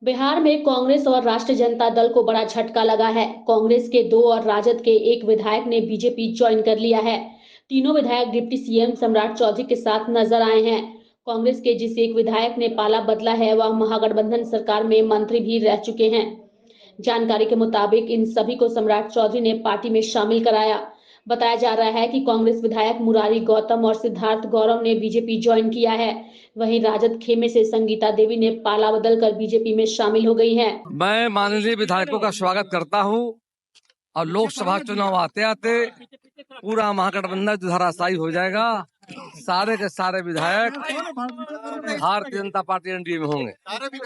बिहार में कांग्रेस और राष्ट्रीय जनता दल को बड़ा झटका लगा है। कांग्रेस के 2 और राजद के 1 विधायक ने बीजेपी ज्वाइन कर लिया है। तीनों विधायक डिप्टी सीएम सम्राट चौधरी के साथ नजर आए हैं। कांग्रेस के जिस एक विधायक ने पाला बदला है वह महागठबंधन सरकार में मंत्री भी रह चुके हैं। जानकारी के मुताबिक इन सभी को सम्राट चौधरी ने पार्टी में शामिल कराया। बताया जा रहा है कि कांग्रेस विधायक मुरारी गौतम और सिद्धार्थ गौरव ने बीजेपी ज्वाइन किया है। वहीं राजद खेमे से संगीता देवी ने पाला बदलकर बीजेपी में शामिल हो गई हैं। मैं माननीय विधायकों का स्वागत करता हूं और लोकसभा चुनाव आते आते पूरा महागठबंधन धराशायी हो जाएगा। सारे के सारे विधायक भारतीय जनता पार्टी एनडीए में होंगे।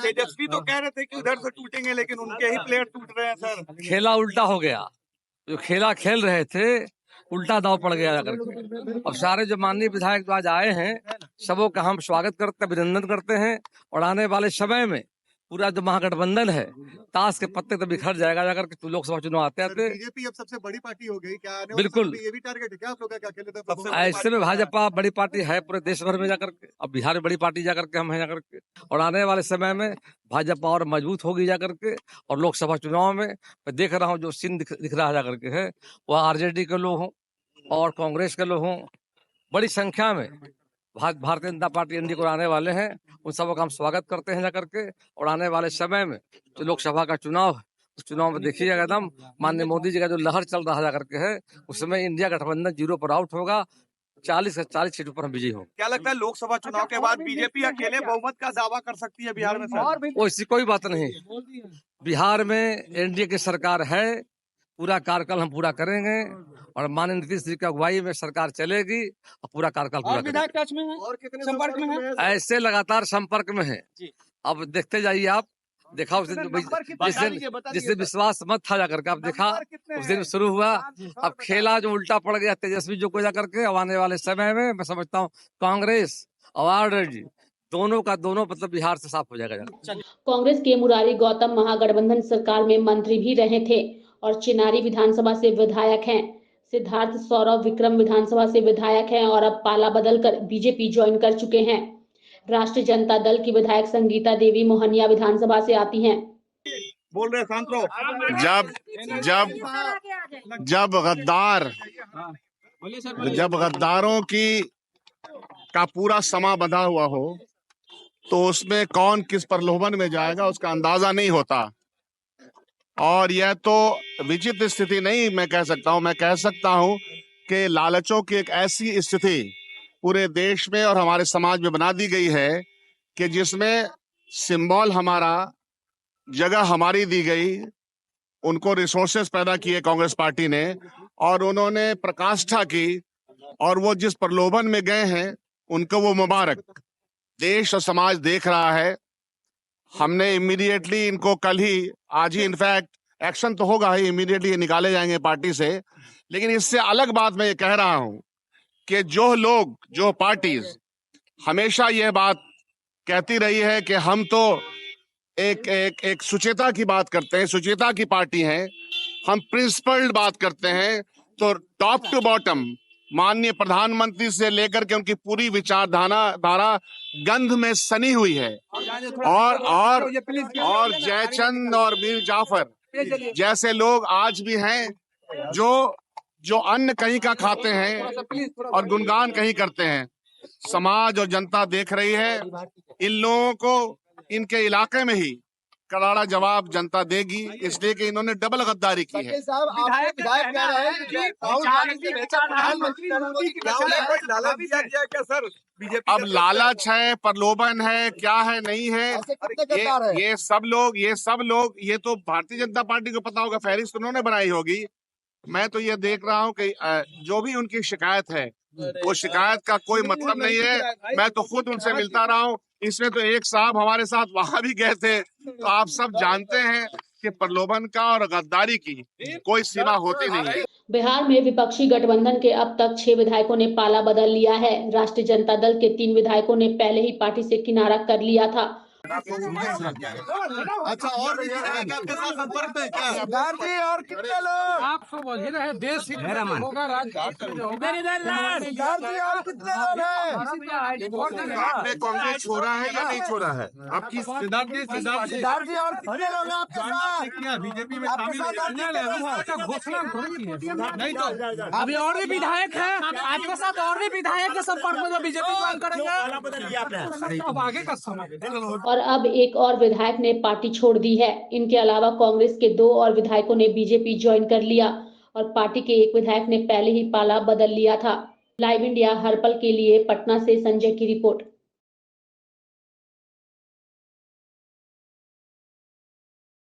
तेजस्वी तो कह रहे थे कि उधर से टूटेंगे, लेकिन उनके ही प्लेयर टूट रहे हैं सर। खेला उल्टा हो गया, जो खेला खेल रहे थे उल्टा दाव पड़ गया जाकर के। अब सारे जो माननीय विधायक जो आज आए हैं सबों का हम स्वागत करते अभिनंदन करते हैं और आने वाले समय में पूरा जो महागठबंधन है ताश के पत्ते तो बिखर जाएगा जाकर के लोकसभा चुनाव आते आते। बीजेपी अब सबसे बड़ी पार्टी हो गई क्या? बिल्कुल, ये भी टारगेट है क्या आप लोगों का? अकेले ऐसे में भाजपा बड़ी पार्टी है पूरे देश भर में जाकर के। अब बिहार में बड़ी पार्टी जाकर के हम हैं जाकर के, और आने वाले समय में भाजपा और मजबूत होगी जाकर के। और लोकसभा चुनाव में मैं देख रहा हूँ जो सीन दिख रहा है जाकर के है, वह आरजेडी के लोग हों और कांग्रेस के लोग हों, बड़ी संख्या में भारतीय जनता पार्टी एनडीए को आने वाले हैं। उन सबका हम स्वागत करते हैं जाकर के। और आने वाले समय में जो लोकसभा का चुनाव है उस चुनाव में देखिएगा एकदम माननीय मोदी जी का जो लहर चल रहा जाकर के है, उसमें इंडिया गठबंधन 0 पर आउट होगा। 40 से 40 सीटों पर हम विजयी होंगे। क्या लगता है लोकसभा चुनाव के बाद बीजेपी अकेले बहुमत का दावा कर सकती है बिहार में सर? वो इसकी कोई बात नहीं। बिहार में एनडीए की सरकार है, पूरा कार्यकाल हम पूरा करेंगे और माननीय नीतीश जी की अगुवाई में सरकार चलेगी और पूरा कार्यकाल पूरा विधायक टच में है और कितने संपर्क में है? ऐसे लगातार संपर्क में है। अब देखते जाइए आप, देखा उस दिन जिससे विश्वास मत था जाकर के, आप देखा उस दिन शुरू हुआ। अब खेला जो उल्टा पड़ गया तेजस्वी जो को जाकर के। अब आने वाले समय में मैं समझता हूँ कांग्रेस और आरजेडी दोनों का दोनों मतलब बिहार से साफ हो जाएगा। कांग्रेस के मुरारी गौतम महागठबंधन सरकार में मंत्री भी रहे थे और चिनारी विधानसभा से विधायक हैं। सिद्धार्थ सौरभ विक्रम विधानसभा से विधायक हैं और अब पाला बदलकर बीजेपी ज्वाइन कर चुके हैं। राष्ट्रीय जनता दल की विधायक संगीता देवी मोहनिया विधानसभा से आती हैं। बोल रहे शांत रहो। जब गद्दारों की का पूरा समा बंधा हुआ हो तो उसमें कौन किस प्रलोभन में जाएगा उसका अंदाजा नहीं होता। और यह तो विचित्र स्थिति नहीं मैं कह सकता हूं, मैं कह सकता हूं कि लालचों की एक ऐसी स्थिति पूरे देश में और हमारे समाज में बना दी गई है कि जिसमें सिंबल हमारा, जगह हमारी दी गई, उनको रिसोर्सेस पैदा किए कांग्रेस पार्टी ने और उन्होंने प्रकाष्ठा की और वो जिस प्रलोभन में गए हैं उनको वो मुबारक। देश और समाज देख रहा है। हमने इमीडिएटली इनको कल ही, आज ही इनफैक्ट एक्शन तो होगा ही, इमीडिएटली निकाले जाएंगे पार्टी से। लेकिन इससे अलग बात मैं ये कह रहा हूं कि जो लोग, जो पार्टीज हमेशा यह बात कहती रही है कि हम तो एक सुचेता की बात करते हैं, सुचेता की पार्टी है, हम प्रिंसिपल्ड बात करते हैं, तो टॉप टू बॉटम माननीय प्रधानमंत्री से लेकर के उनकी पूरी विचारधारा गंध में सनी हुई है। और जयचंद और मीर जाफर जैसे लोग आज भी हैं जो अन्न कहीं का खाते हैं और गुणगान कहीं करते हैं। समाज और जनता देख रही है। इन लोगों को इनके इलाके में ही करारा जवाब जनता देगी, इसलिए कि इन्होंने डबल गद्दारी की है। अब लालच है, प्रलोभन है, क्या है नहीं है, ये सब लोग ये तो भारतीय जनता पार्टी को पता होगा, फहरिस्त उन्होंने बनाई होगी। मैं तो ये देख रहा हूँ कि जो भी उनकी शिकायत है वो शिकायत का कोई मतलब नहीं है। मैं तो खुद उनसे मिलता रहा हूँ। इसमें तो एक साहब हमारे साथ वहां भी गए थे। तो आप सब जानते हैं कि प्रलोभन का और गद्दारी की कोई सीमा होती नहीं है। बिहार में विपक्षी गठबंधन के अब तक 6 विधायकों ने पाला बदल लिया है। राष्ट्रीय जनता दल के 3 विधायकों ने पहले ही पार्टी से किनारा कर लिया था अच्छा, और भी आपके साथ संपर्क में क्या है? सरदार जी और कितने लोग? आप समझ ही रहे देश ही होगा सरदार जी और कितने लोग हैं? आपने कांग्रेस छोड़ा है या नहीं छोड़ा है? आपकी सरदार जी और कितने लोग हैं आपके साथ? बीजेपी में घोषणा नहीं तो अभी और भी विधायक हैं आपके साथ, और भी विधायक के संपर्क में जो बीजेपी ज्वाइन करेंगे। अब आगे का समय और अब एक और विधायक ने पार्टी छोड़ दी है। इनके अलावा कांग्रेस के 2 और विधायकों ने बीजेपी ज्वाइन कर लिया और पार्टी के एक विधायक ने पहले ही पाला बदल लिया था। लाइव इंडिया हर पल के लिए पटना से संजय की रिपोर्ट।